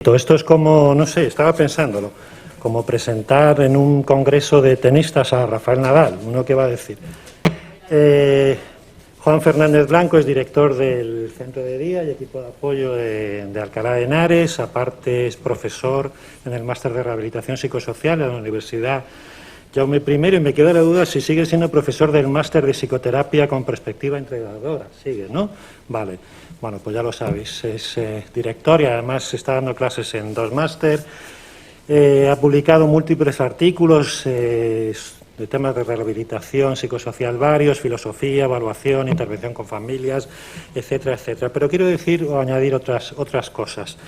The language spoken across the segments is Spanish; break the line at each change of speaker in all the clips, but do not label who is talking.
bonito. Esto es como, no sé, estaba pensándolo, como presentar en un congreso de tenistas a Rafael Nadal. ¿Uno qué va a decir? Juan Fernández Blanco es director del Centro de Día y equipo de apoyo de Alcalá de Henares. Aparte es profesor en el Máster de Rehabilitación Psicosocial en la Universidad Jaume I, y me queda la duda si sigue siendo profesor del Máster de Psicoterapia con Perspectiva Integradora. Sigue, ¿no? Vale. Bueno, pues ya lo sabéis. Es director y además está dando clases en 2 máster. Ha publicado múltiples artículos de temas de rehabilitación psicosocial varios, filosofía, evaluación, intervención con familias, etcétera, etcétera. Pero quiero decir o añadir otras cosas.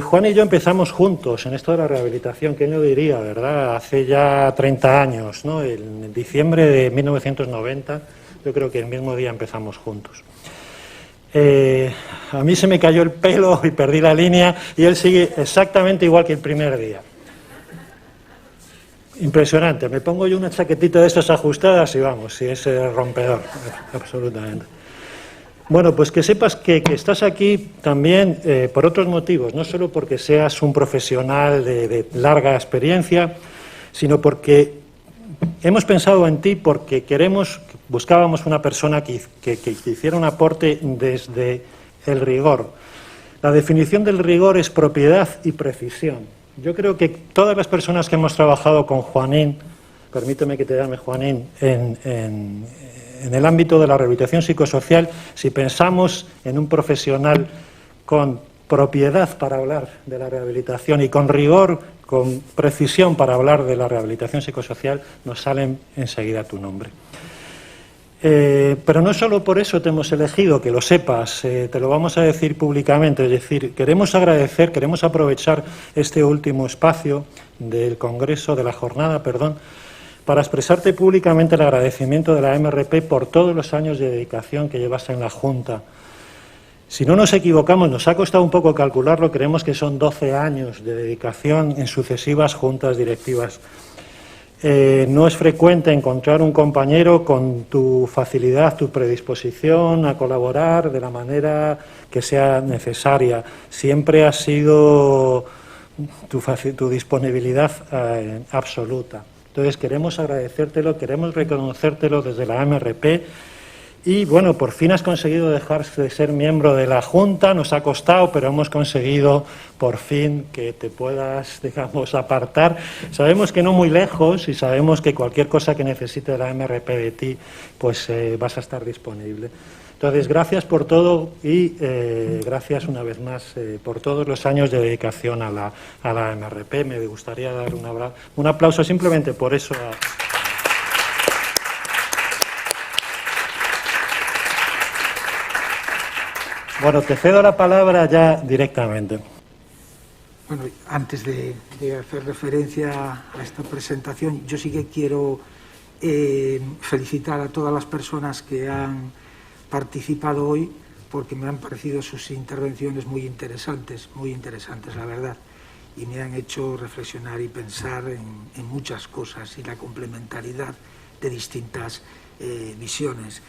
Juan y yo empezamos juntos en esto de la rehabilitación, ¿quién lo diría, verdad? Hace ya 30 años, ¿no? En diciembre de 1990, yo creo que el mismo día empezamos juntos. A mí se me cayó el pelo y perdí la línea y él sigue exactamente igual que el primer día. Impresionante, me pongo yo una chaquetita de estas ajustadas y vamos, si es rompedor, absolutamente. Bueno, pues que sepas que estás aquí también por otros motivos, no solo porque seas un profesional de larga experiencia, sino porque hemos pensado en ti porque buscábamos una persona que hiciera un aporte desde el rigor. La definición del rigor es propiedad y precisión. Yo creo que todas las personas que hemos trabajado con Juanín, permíteme que te llame Juanín, en el ámbito de la rehabilitación psicosocial, si pensamos en un profesional con propiedad para hablar de la rehabilitación y con rigor, con precisión para hablar de la rehabilitación psicosocial, nos salen enseguida tu nombre. Pero no solo por eso te hemos elegido, que lo sepas, te lo vamos a decir públicamente, es decir, queremos aprovechar este último espacio del Congreso, de la jornada, para expresarte públicamente el agradecimiento de la MRP por todos los años de dedicación que llevas en la Junta. Si no nos equivocamos, nos ha costado un poco calcularlo, creemos que son 12 años de dedicación en sucesivas juntas directivas. No es frecuente encontrar un compañero con tu facilidad, tu predisposición a colaborar de la manera que sea necesaria. Siempre ha sido tu disponibilidad absoluta. Entonces queremos agradecértelo, queremos reconocértelo desde la MRP y bueno, por fin has conseguido dejar de ser miembro de la Junta, nos ha costado, pero hemos conseguido por fin que te puedas, digamos, apartar. Sabemos que no muy lejos y sabemos que cualquier cosa que necesite la MRP de ti, pues vas a estar disponible. Entonces, gracias por todo y gracias una vez más por todos los años de dedicación a la MRP. Me gustaría dar un aplauso simplemente por eso. Bueno, te cedo la palabra ya directamente.
Bueno, antes de hacer referencia a esta presentación, yo sí que quiero felicitar a todas las personas que han participado hoy, porque me han parecido sus intervenciones muy interesantes, la verdad, y me han hecho reflexionar y pensar en muchas cosas y la complementariedad de distintas visiones.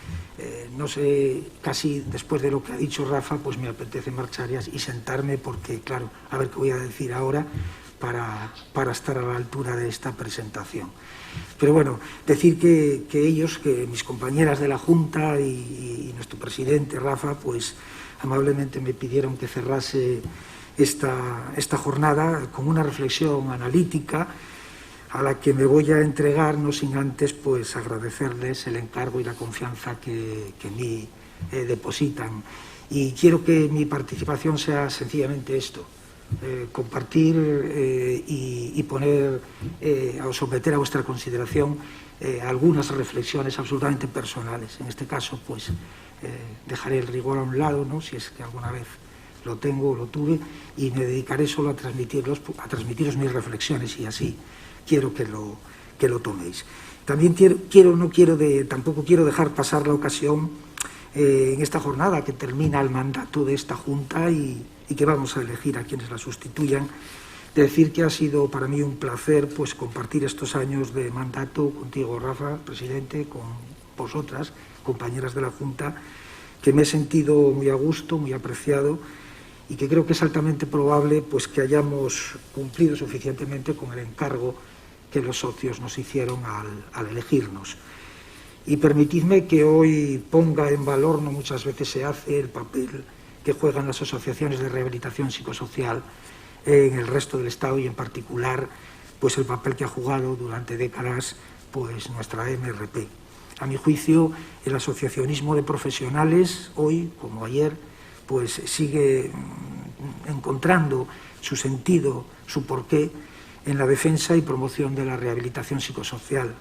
No sé, casi después de lo que ha dicho Rafa, pues me apetece marchar y sentarme porque, claro, a ver qué voy a decir ahora para estar a la altura de esta presentación. Pero bueno, decir que ellos, que mis compañeras de la Junta y nuestro presidente, Rafa, pues amablemente me pidieron que cerrase esta jornada con una reflexión analítica a la que me voy a entregar, no sin antes pues agradecerles el encargo y la confianza que en mí depositan. Y quiero que mi participación sea sencillamente esto, compartir y poner o someter a vuestra consideración algunas reflexiones absolutamente personales. En este caso, pues dejaré el rigor a un lado, ¿no? Si es que alguna vez lo tengo o lo tuve, y me dedicaré solo a transmitiros mis reflexiones, y así quiero que lo toméis. También tampoco quiero dejar pasar la ocasión en esta jornada que termina el mandato de esta Junta y que vamos a elegir a quienes la sustituyan, de decir que ha sido para mí un placer pues compartir estos años de mandato contigo, Rafa, presidente, con vosotras, compañeras de la Junta, que me he sentido muy a gusto, muy apreciado, y que creo que es altamente probable pues, que hayamos cumplido suficientemente con el encargo que los socios nos hicieron al elegirnos. Y permitidme que hoy ponga en valor, no muchas veces se hace, el papel que juegan las asociaciones de rehabilitación psicosocial en el resto del Estado y en particular pues el papel que ha jugado durante décadas pues nuestra MRP. A mi juicio, el asociacionismo de profesionales hoy, como ayer, pues sigue encontrando su sentido, su porqué en la defensa y promoción de la rehabilitación psicosocial.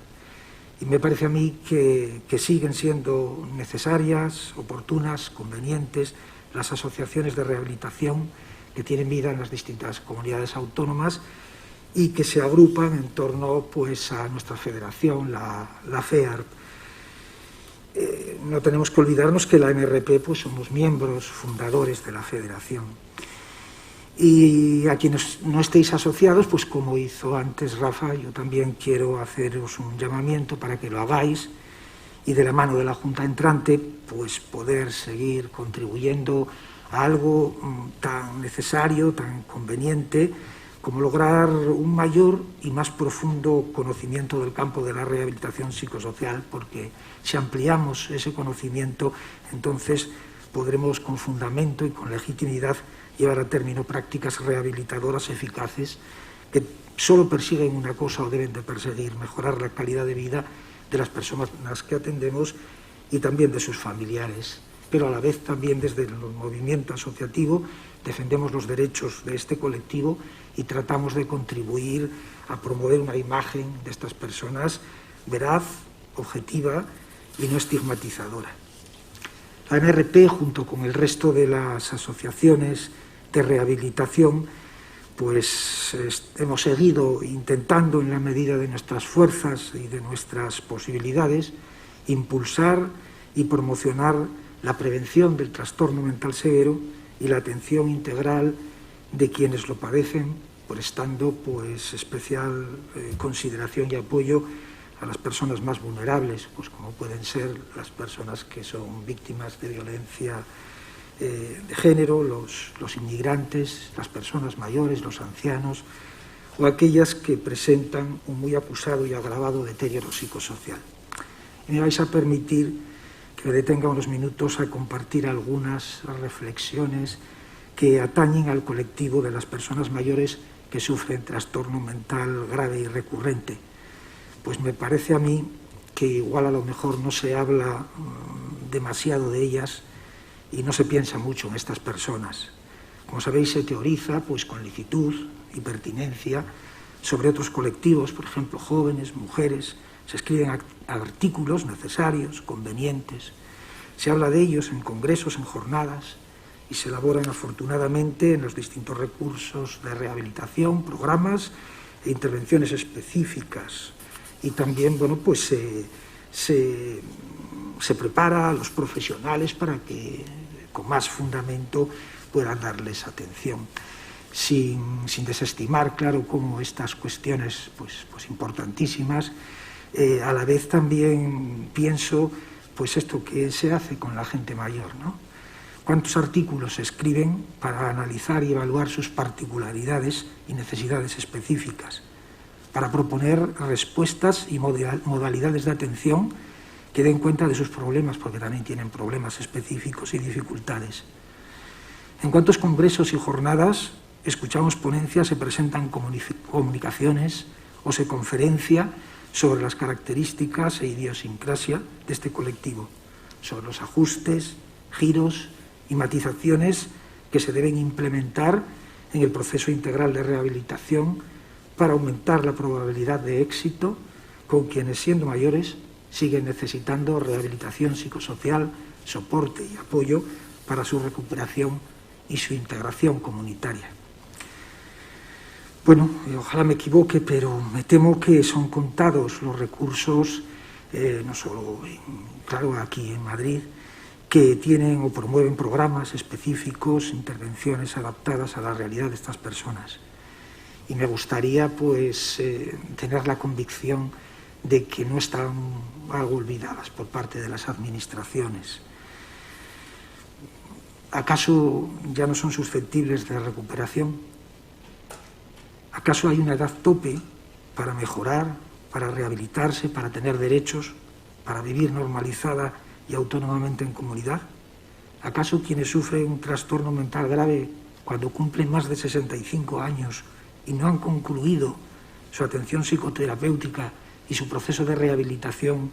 Y me parece a mí que siguen siendo necesarias, oportunas, convenientes las asociaciones de rehabilitación que tienen vida en las distintas comunidades autónomas y que se agrupan en torno pues, a nuestra federación, la FEARP. No tenemos que olvidarnos que la MRP pues, somos miembros fundadores de la federación. Y a quienes no estéis asociados, pues como hizo antes Rafa, yo también quiero haceros un llamamiento para que lo hagáis y de la mano de la Junta entrante, pues poder seguir contribuyendo a algo tan necesario, tan conveniente, como lograr un mayor y más profundo conocimiento del campo de la rehabilitación psicosocial, porque si ampliamos ese conocimiento, entonces podremos con fundamento y con legitimidad llevar a término prácticas rehabilitadoras eficaces que solo persiguen una cosa o deben de perseguir, mejorar la calidad de vida de las personas que atendemos y también de sus familiares. Pero a la vez también desde el movimiento asociativo defendemos los derechos de este colectivo y tratamos de contribuir a promover una imagen de estas personas veraz, objetiva y no estigmatizadora. La MRP, junto con el resto de las asociaciones de rehabilitación, pues hemos seguido intentando, en la medida de nuestras fuerzas y de nuestras posibilidades, impulsar y promocionar la prevención del trastorno mental severo y la atención integral de quienes lo padecen, prestando pues, especial consideración y apoyo a las personas más vulnerables, pues como pueden ser las personas que son víctimas de violencia de género, los inmigrantes, las personas mayores, los ancianos, o aquellas que presentan un muy acusado y agravado deterioro psicosocial. Y me vais a permitir que me detenga unos minutos a compartir algunas reflexiones que atañen al colectivo de las personas mayores que sufren trastorno mental grave y recurrente. Pues me parece a mí que igual a lo mejor no se habla demasiado de ellas y no se piensa mucho en estas personas. Como sabéis, se teoriza pues, con licitud y pertinencia sobre otros colectivos, por ejemplo, jóvenes, mujeres. Se escriben artículos necesarios, convenientes. Se habla de ellos en congresos, en jornadas, y se elaboran afortunadamente en los distintos recursos de rehabilitación, programas e intervenciones específicas. Y también, bueno, pues se prepara a los profesionales para que con más fundamento puedan darles atención, sin desestimar, claro, como estas cuestiones pues importantísimas. A la vez también pienso, pues esto que se hace con la gente mayor, ¿no? ¿Cuántos artículos se escriben para analizar y evaluar sus particularidades y necesidades específicas, para proponer respuestas y modalidades de atención que den cuenta de sus problemas, porque también tienen problemas específicos y dificultades? ¿En cuántos congresos y jornadas escuchamos ponencias, se presentan comunicaciones o se conferencia sobre las características e idiosincrasia de este colectivo, sobre los ajustes, giros y matizaciones que se deben implementar en el proceso integral de rehabilitación para aumentar la probabilidad de éxito con quienes, siendo mayores, siguen necesitando rehabilitación psicosocial, soporte y apoyo para su recuperación y su integración comunitaria? Bueno, ojalá me equivoque, pero me temo que son contados los recursos, no solo, claro, aquí en Madrid, que tienen o promueven programas específicos, intervenciones adaptadas a la realidad de estas personas. Y me gustaría, pues, tener la convicción de que no están algo olvidadas por parte de las administraciones. ¿Acaso ya no son susceptibles de recuperación? ¿Acaso hay una edad tope para mejorar, para rehabilitarse, para tener derechos, para vivir normalizada y autónomamente en comunidad? ¿Acaso quienes sufren un trastorno mental grave cuando cumplen más de 65 años y no han concluido su atención psicoterapéutica y su proceso de rehabilitación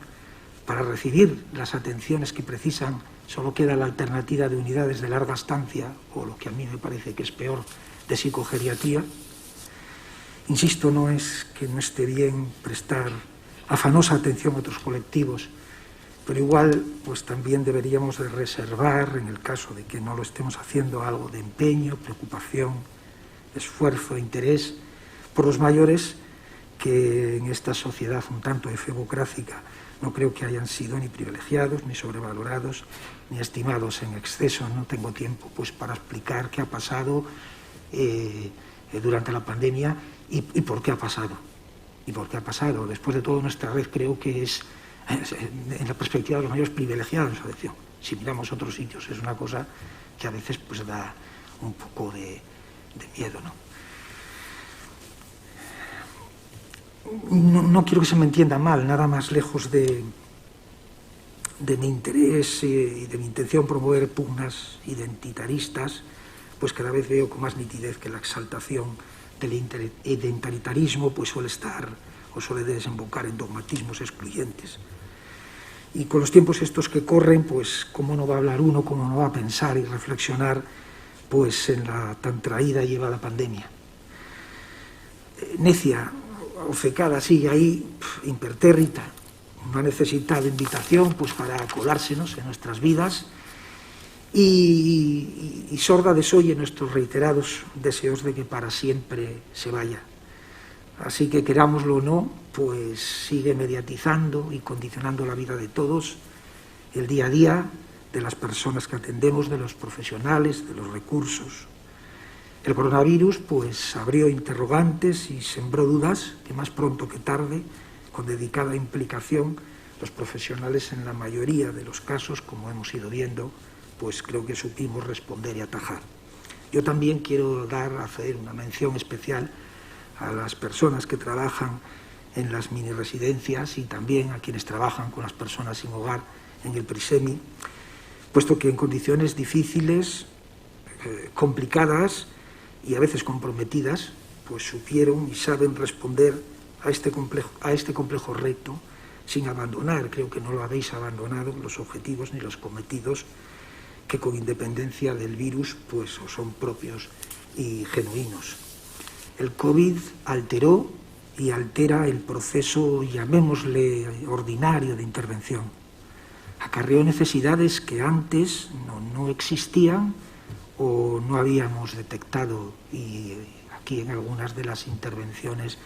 para recibir las atenciones que precisan, solo queda la alternativa de unidades de larga estancia o lo que a mí me parece que es peor, de psicogeriatría? Insisto, no es que no esté bien prestar afanosa atención a otros colectivos, pero igual pues también deberíamos de reservar, en el caso de que no lo estemos haciendo, algo de empeño, preocupación, esfuerzo, interés por los mayores, que en esta sociedad un tanto efebocrática no creo que hayan sido ni privilegiados, ni sobrevalorados, ni estimados en exceso. No tengo tiempo pues para explicar qué ha pasado durante la pandemia y por qué ha pasado. Y por qué ha pasado. Después de todo, nuestra red creo que es, en la perspectiva de los mayores, privilegiados. Si miramos otros sitios, es una cosa que a veces pues da un poco de miedo, ¿no? No quiero que se me entienda mal, nada más lejos de mi interés y de mi intención promover pugnas identitaristas, pues cada vez veo con más nitidez que la exaltación del identitarismo pues suele desembocar en dogmatismos excluyentes. Y con los tiempos estos que corren, pues cómo no va a hablar uno, cómo no va a pensar y reflexionar pues en la tan traída y llevada pandemia. Necia, ofecada, sigue ahí, impertérrita, no ha necesitado invitación pues para colársenos en nuestras vidas y sorda desoye nuestros reiterados deseos de que para siempre se vaya. Así que, querámoslo o no, pues sigue mediatizando y condicionando la vida de todos, el día a día de las personas que atendemos, de los profesionales, de los recursos. El coronavirus pues abrió interrogantes y sembró dudas que más pronto que tarde, con dedicada implicación, los profesionales en la mayoría de los casos, como hemos ido viendo, pues creo que supimos responder y atajar. Yo también quiero hacer una mención especial a las personas que trabajan en las mini residencias y también a quienes trabajan con las personas sin hogar en el Prisemi, puesto que en condiciones difíciles, complicadas y a veces comprometidas, pues supieron y saben responder a este complejo reto sin abandonar, creo que no lo habéis abandonado, los objetivos ni los cometidos que con independencia del virus pues son propios y genuinos. El COVID alteró y altera el proceso, llamémosle ordinario, de intervención. Acarreó necesidades que antes no existían o no habíamos detectado, y aquí en algunas de las intervenciones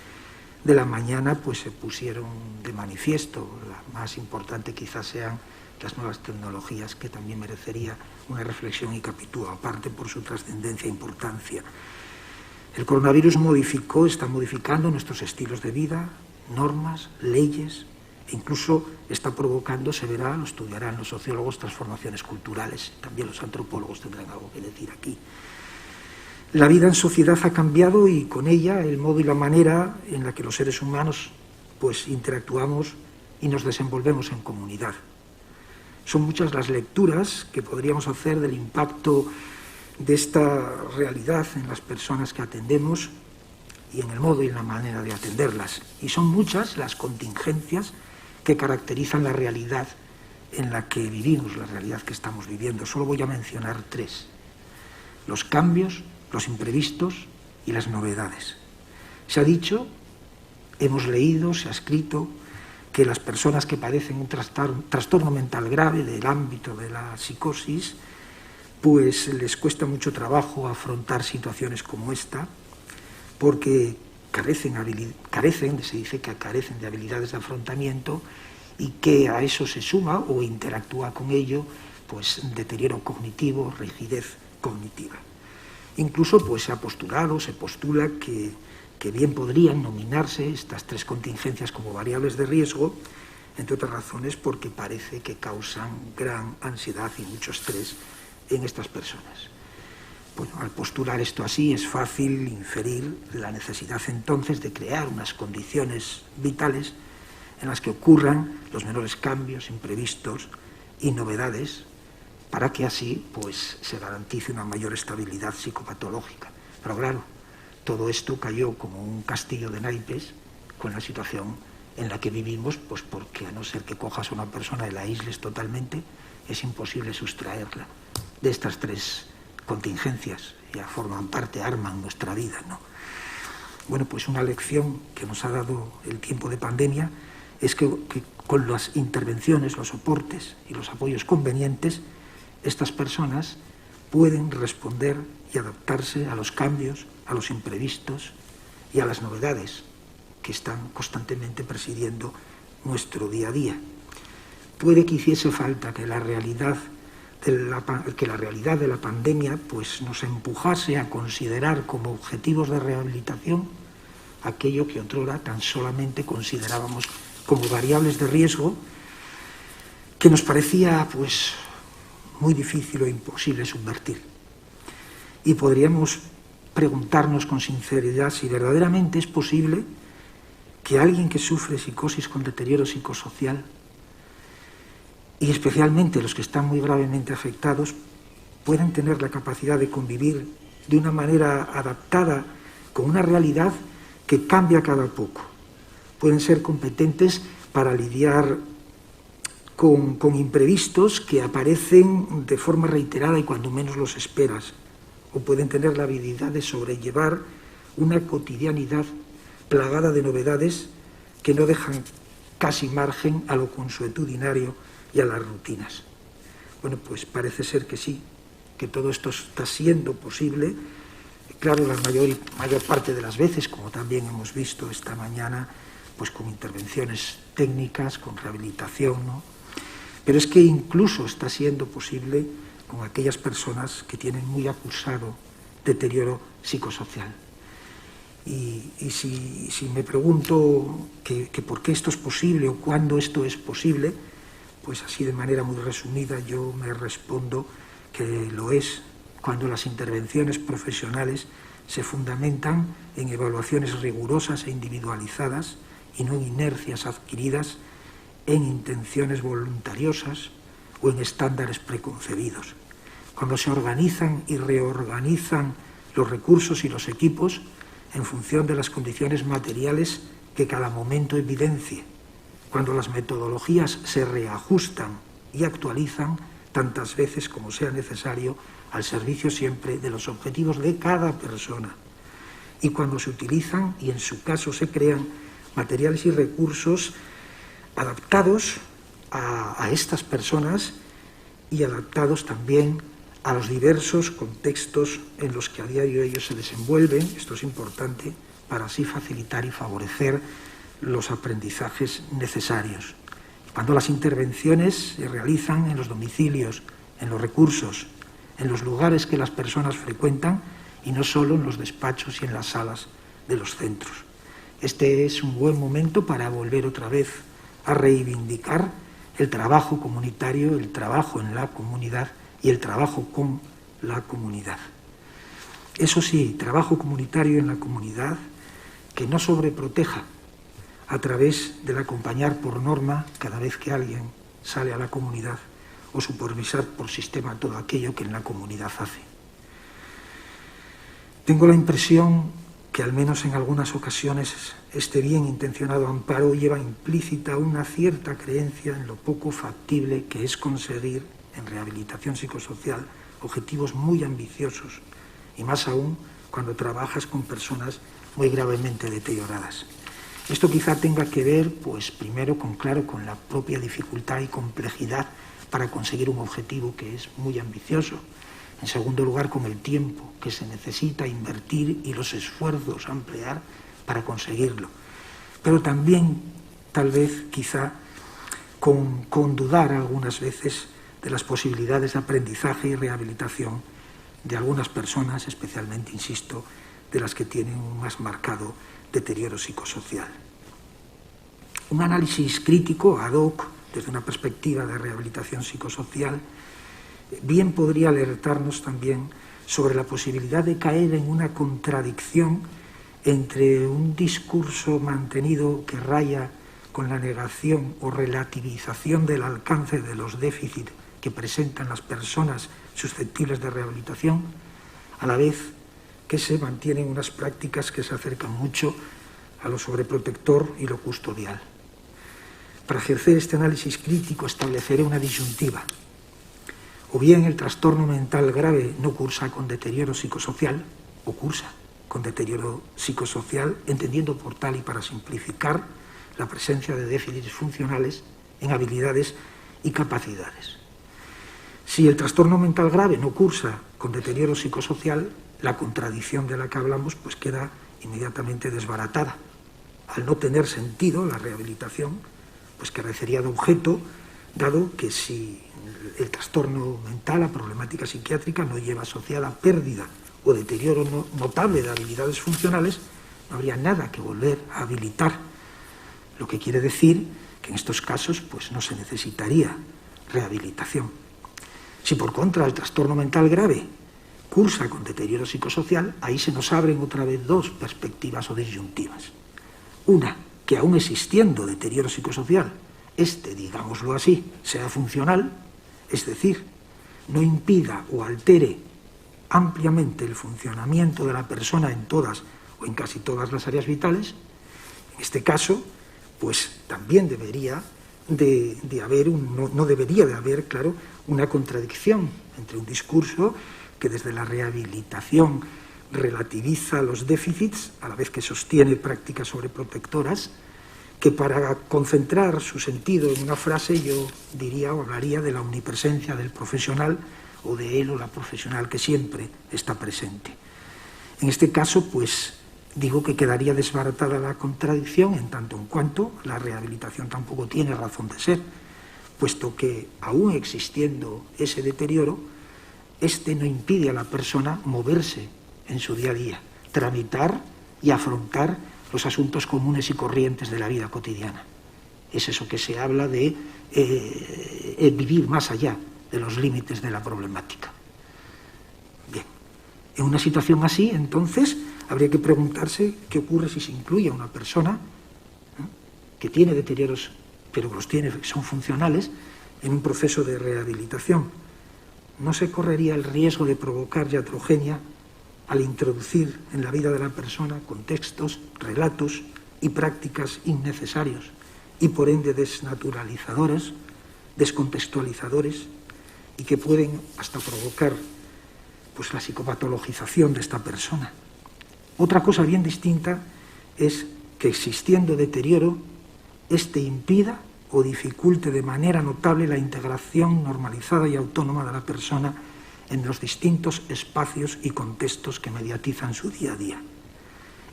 de la mañana pues se pusieron de manifiesto. La más importante quizás sean las nuevas tecnologías, que también merecería una reflexión y capítulo aparte por su trascendencia e importancia. El coronavirus está modificando nuestros estilos de vida, normas, leyes, e incluso está provocando, se verá, lo estudiarán los sociólogos, transformaciones culturales. También los antropólogos tendrán algo que decir aquí. La vida en sociedad ha cambiado y con ella el modo y la manera en la que los seres humanos pues interactuamos y nos desenvolvemos en comunidad. Son muchas las lecturas que podríamos hacer del impacto de esta realidad en las personas que atendemos y en el modo y en la manera de atenderlas. Y son muchas las contingencias que caracterizan la realidad en la que vivimos, la realidad que estamos viviendo. Solo voy a mencionar 3. Los cambios, los imprevistos y las novedades. Se ha dicho, hemos leído, se ha escrito, que las personas que padecen un trastorno mental grave del ámbito de la psicosis, pues les cuesta mucho trabajo afrontar situaciones como esta, porque carecen de habilidades de afrontamiento, y que a eso se suma o interactúa con ello pues deterioro cognitivo, rigidez cognitiva. Incluso pues se postula que bien podrían nominarse estas 3 contingencias como variables de riesgo, entre otras razones porque parece que causan gran ansiedad y mucho estrés en estas personas. Bueno, al postular esto así es fácil inferir la necesidad entonces de crear unas condiciones vitales en las que ocurran los menores cambios imprevistos y novedades para que así pues, se garantice una mayor estabilidad psicopatológica. Pero claro, todo esto cayó como un castillo de naipes con la situación en la que vivimos, pues porque a no ser que cojas a una persona y la aísles totalmente, es imposible sustraerla de estas tres contingencias, ya forman parte, arman nuestra vida, ¿no? Bueno, pues una lección que nos ha dado el tiempo de pandemia es que con las intervenciones, los soportes y los apoyos convenientes, estas personas pueden responder y adaptarse a los cambios, a los imprevistos y a las novedades que están constantemente presidiendo nuestro día a día. Puede que hiciese falta que la realidad de la pandemia pues, nos empujase a considerar como objetivos de rehabilitación aquello que otrora tan solamente considerábamos como variables de riesgo, que nos parecía pues, muy difícil o imposible subvertir. Y podríamos preguntarnos con sinceridad si verdaderamente es posible que alguien que sufre psicosis con deterioro psicosocial, y especialmente los que están muy gravemente afectados, pueden tener la capacidad de convivir de una manera adaptada con una realidad que cambia cada poco. Pueden ser competentes para lidiar con imprevistos que aparecen de forma reiterada y cuando menos los esperas, o pueden tener la habilidad de sobrellevar una cotidianidad plagada de novedades que no dejan casi margen a lo consuetudinario y a las rutinas. Bueno, pues parece ser que sí, que todo esto está siendo posible. Claro, la mayor parte de las veces, como también hemos visto esta mañana, pues con intervenciones técnicas, con rehabilitación, ¿no? Pero es que incluso está siendo posible con aquellas personas que tienen muy acusado deterioro psicosocial. Y si me pregunto que por qué esto es posible o cuándo esto es posible, pues así de manera muy resumida yo me respondo que lo es cuando las intervenciones profesionales se fundamentan en evaluaciones rigurosas e individualizadas y no en inercias adquiridas, en intenciones voluntariosas o en estándares preconcebidos. Cuando se organizan y reorganizan los recursos y los equipos en función de las condiciones materiales que cada momento evidencie, cuando las metodologías se reajustan y actualizan tantas veces como sea necesario al servicio siempre de los objetivos de cada persona, y cuando se utilizan y en su caso se crean materiales y recursos adaptados a estas personas y adaptados también a los diversos contextos en los que a diario ellos se desenvuelven. Esto es importante para así facilitar y favorecer los aprendizajes necesarios. Cuando las intervenciones se realizan en los domicilios, en los recursos, en los lugares que las personas frecuentan y no solo en los despachos y en las salas de los centros. Este es un buen momento para volver otra vez a reivindicar el trabajo comunitario, el trabajo en la comunidad y el trabajo con la comunidad. Eso sí, trabajo comunitario en la comunidad que no sobreproteja a través del acompañar por norma cada vez que alguien sale a la comunidad o supervisar por sistema todo aquello que en la comunidad hace. Tengo la impresión que al menos en algunas ocasiones este bien intencionado amparo lleva implícita una cierta creencia en lo poco factible que es conseguir en rehabilitación psicosocial objetivos muy ambiciosos y más aún cuando trabajas con personas muy gravemente deterioradas. Esto quizá tenga que ver, pues primero con la propia dificultad y complejidad para conseguir un objetivo que es muy ambicioso. En segundo lugar, con el tiempo que se necesita invertir y los esfuerzos a emplear para conseguirlo. Pero también, tal vez, quizá, con dudar algunas veces de las posibilidades de aprendizaje y rehabilitación de algunas personas, especialmente, insisto, de las que tienen un más marcado deterioro psicosocial. Un análisis crítico ad hoc desde una perspectiva de rehabilitación psicosocial bien podría alertarnos también sobre la posibilidad de caer en una contradicción entre un discurso mantenido que raya con la negación o relativización del alcance de los déficits que presentan las personas susceptibles de rehabilitación, a la vez que se mantienen unas prácticas que se acercan mucho a lo sobreprotector y lo custodial. Para ejercer este análisis crítico estableceré una disyuntiva. O bien el trastorno mental grave no cursa con deterioro psicosocial, o cursa con deterioro psicosocial, entendiendo por tal y para simplificar la presencia de déficits funcionales en habilidades y capacidades. Si el trastorno mental grave no cursa con deterioro psicosocial, la contradicción de la que hablamos pues queda inmediatamente desbaratada. Al no tener sentido la rehabilitación, pues carecería de objeto, dado que si el trastorno mental, la problemática psiquiátrica, no lleva asociada pérdida o deterioro notable de habilidades funcionales, no habría nada que volver a habilitar. Lo que quiere decir que en estos casos pues no se necesitaría rehabilitación. Si por contra el trastorno mental grave cursa con deterioro psicosocial, ahí se nos abren otra vez dos perspectivas o disyuntivas. Una, que aún existiendo deterioro psicosocial, digámoslo así, sea funcional, es decir, no impida o altere ampliamente el funcionamiento de la persona en todas o en casi todas las áreas vitales. En este caso, pues también debería de haber, no debería de haber, claro, una contradicción entre un discurso que desde la rehabilitación relativiza los déficits, a la vez que sostiene prácticas sobreprotectoras, que para concentrar su sentido en una frase yo diría o hablaría de la omnipresencia del profesional o de él o la profesional que siempre está presente. En este caso, pues digo que quedaría desbaratada la contradicción en tanto en cuanto la rehabilitación tampoco tiene razón de ser, puesto que aún existiendo ese deterioro, no impide a la persona moverse en su día a día, tramitar y afrontar los asuntos comunes y corrientes de la vida cotidiana. Es eso que se habla de vivir más allá de los límites de la problemática. Bien, en una situación así, entonces, habría que preguntarse qué ocurre si se incluye a una persona que tiene deterioros, pero que son funcionales, en un proceso de rehabilitación. ¿No se correría el riesgo de provocar iatrogenia al introducir en la vida de la persona contextos, relatos y prácticas innecesarios y por ende desnaturalizadores, descontextualizadores y que pueden hasta provocar pues la psicopatologización de esta persona? Otra cosa bien distinta es que existiendo deterioro, impida o dificulte de manera notable la integración normalizada y autónoma de la persona en los distintos espacios y contextos que mediatizan su día a día.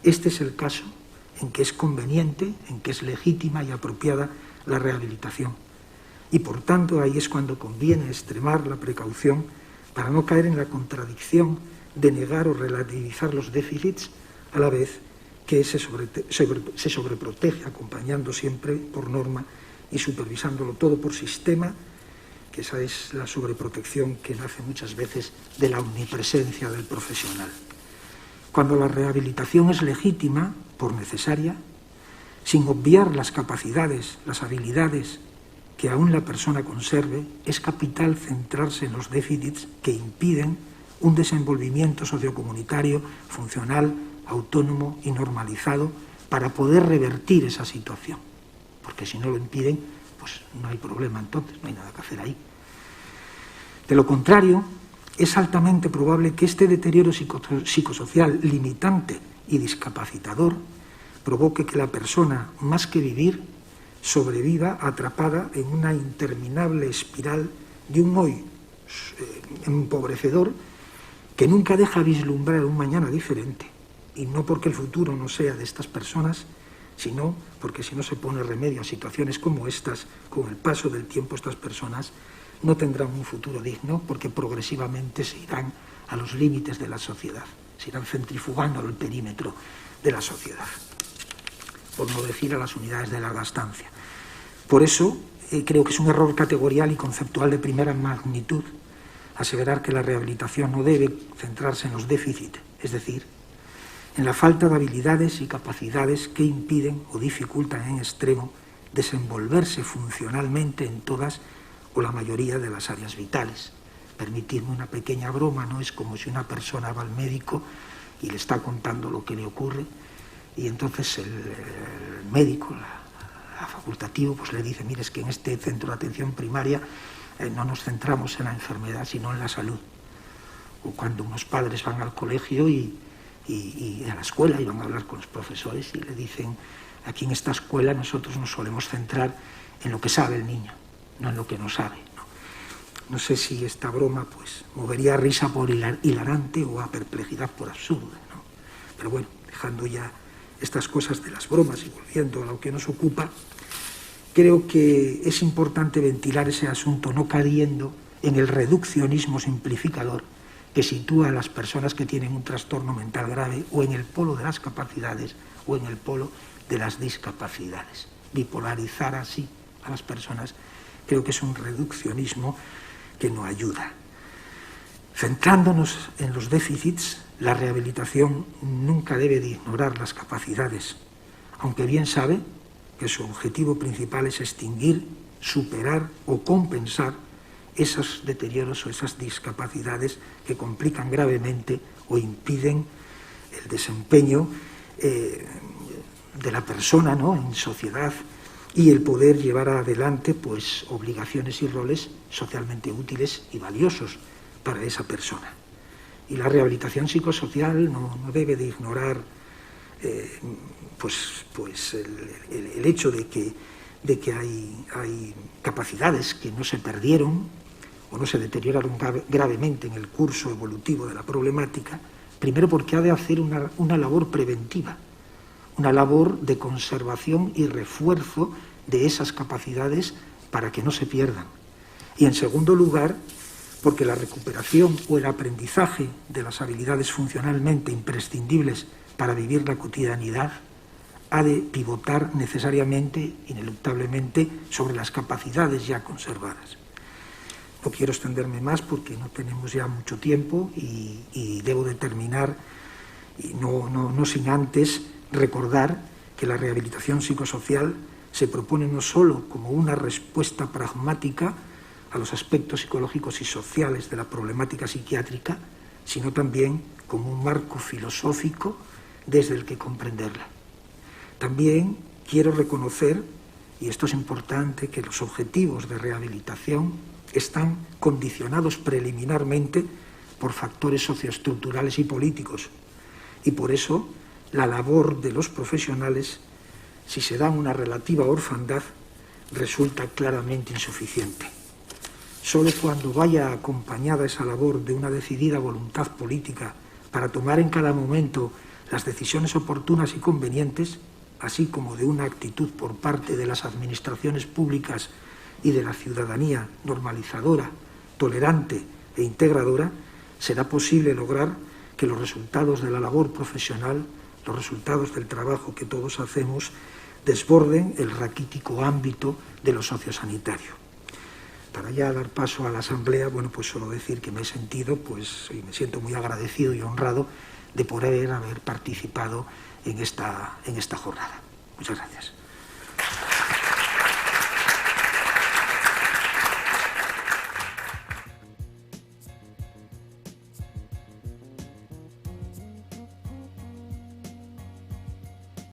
Este es el caso en que es conveniente, en que es legítima y apropiada la rehabilitación. Y por tanto ahí es cuando conviene extremar la precaución para no caer en la contradicción de negar o relativizar los déficits a la vez que se sobreprotege, acompañando siempre por norma y supervisándolo todo por sistema, que esa es la sobreprotección que nace muchas veces de la omnipresencia del profesional. Cuando la rehabilitación es legítima, por necesaria, sin obviar las capacidades, las habilidades que aún la persona conserve, es capital centrarse en los déficits que impiden un desenvolvimiento sociocomunitario, funcional, autónomo y normalizado para poder revertir esa situación. Porque si no lo impiden, pues no hay problema entonces, no hay nada que hacer ahí. De lo contrario, es altamente probable que este deterioro psicosocial limitante y discapacitador provoque que la persona, más que vivir, sobreviva atrapada en una interminable espiral de un hoy empobrecedor que nunca deja vislumbrar un mañana diferente, y no porque el futuro no sea de estas personas, sino porque si no se pone remedio a situaciones como estas, con el paso del tiempo estas personas no tendrán un futuro digno porque progresivamente se irán a los límites de la sociedad, se irán centrifugando al perímetro de la sociedad, por no decir a las unidades de larga estancia. Por eso creo que es un error categorial y conceptual de primera magnitud aseverar que la rehabilitación no debe centrarse en los déficits, es decir, en la falta de habilidades y capacidades que impiden o dificultan en extremo desenvolverse funcionalmente en todas o la mayoría de las áreas vitales. Permitirme una pequeña broma, no es como si una persona va al médico y le está contando lo que le ocurre y entonces el médico, la facultativo, pues le dice, mire, es que en este centro de atención primaria no nos centramos en la enfermedad, sino en la salud. O cuando unos padres van al colegio y a la escuela y van a hablar con los profesores y le dicen, aquí en esta escuela nosotros nos solemos centrar en lo que sabe el niño, no en lo que no sabe. No sé si esta broma pues movería a risa por hilarante o a perplejidad por absurda, ¿no? Pero bueno, dejando ya estas cosas de las bromas y volviendo a lo que nos ocupa, creo que es importante ventilar ese asunto no cayendo en el reduccionismo simplificador que sitúa a las personas que tienen un trastorno mental grave o en el polo de las capacidades o en el polo de las discapacidades. Bipolarizar así a las personas creo que es un reduccionismo que no ayuda. Centrándonos en los déficits, la rehabilitación nunca debe de ignorar las capacidades, aunque bien sabe que su objetivo principal es extinguir, superar o compensar esos deterioros o esas discapacidades que complican gravemente o impiden el desempeño de la persona, ¿no?, en sociedad y el poder llevar adelante pues obligaciones y roles socialmente útiles y valiosos para esa persona. Y la rehabilitación psicosocial no debe de ignorar el hecho de que hay capacidades que no se perdieron o no se deterioraron gravemente en el curso evolutivo de la problemática, primero porque ha de hacer una labor preventiva, una labor de conservación y refuerzo de esas capacidades para que no se pierdan. Y en segundo lugar, porque la recuperación o el aprendizaje de las habilidades funcionalmente imprescindibles para vivir la cotidianidad ha de pivotar necesariamente, ineluctablemente, sobre las capacidades ya conservadas. No quiero extenderme más porque no tenemos ya mucho tiempo y debo de terminar, y no sin antes recordar que la rehabilitación psicosocial se propone no solo como una respuesta pragmática a los aspectos psicológicos y sociales de la problemática psiquiátrica, sino también como un marco filosófico desde el que comprenderla. También quiero reconocer, y esto es importante, que los objetivos de rehabilitación están condicionados preliminarmente por factores socioestructurales y políticos, y por eso la labor de los profesionales, si se da una relativa orfandad, resulta claramente insuficiente. Solo cuando vaya acompañada esa labor de una decidida voluntad política para tomar en cada momento las decisiones oportunas y convenientes, así como de una actitud por parte de las administraciones públicas y de la ciudadanía normalizadora, tolerante e integradora, será posible lograr que los resultados de la labor profesional, los resultados del trabajo que todos hacemos, desborden el raquítico ámbito de lo sociosanitario. Para ya dar paso a la asamblea, bueno, pues solo decir que me he sentido, pues, y me siento muy agradecido y honrado de poder haber participado en esta jornada. Muchas gracias.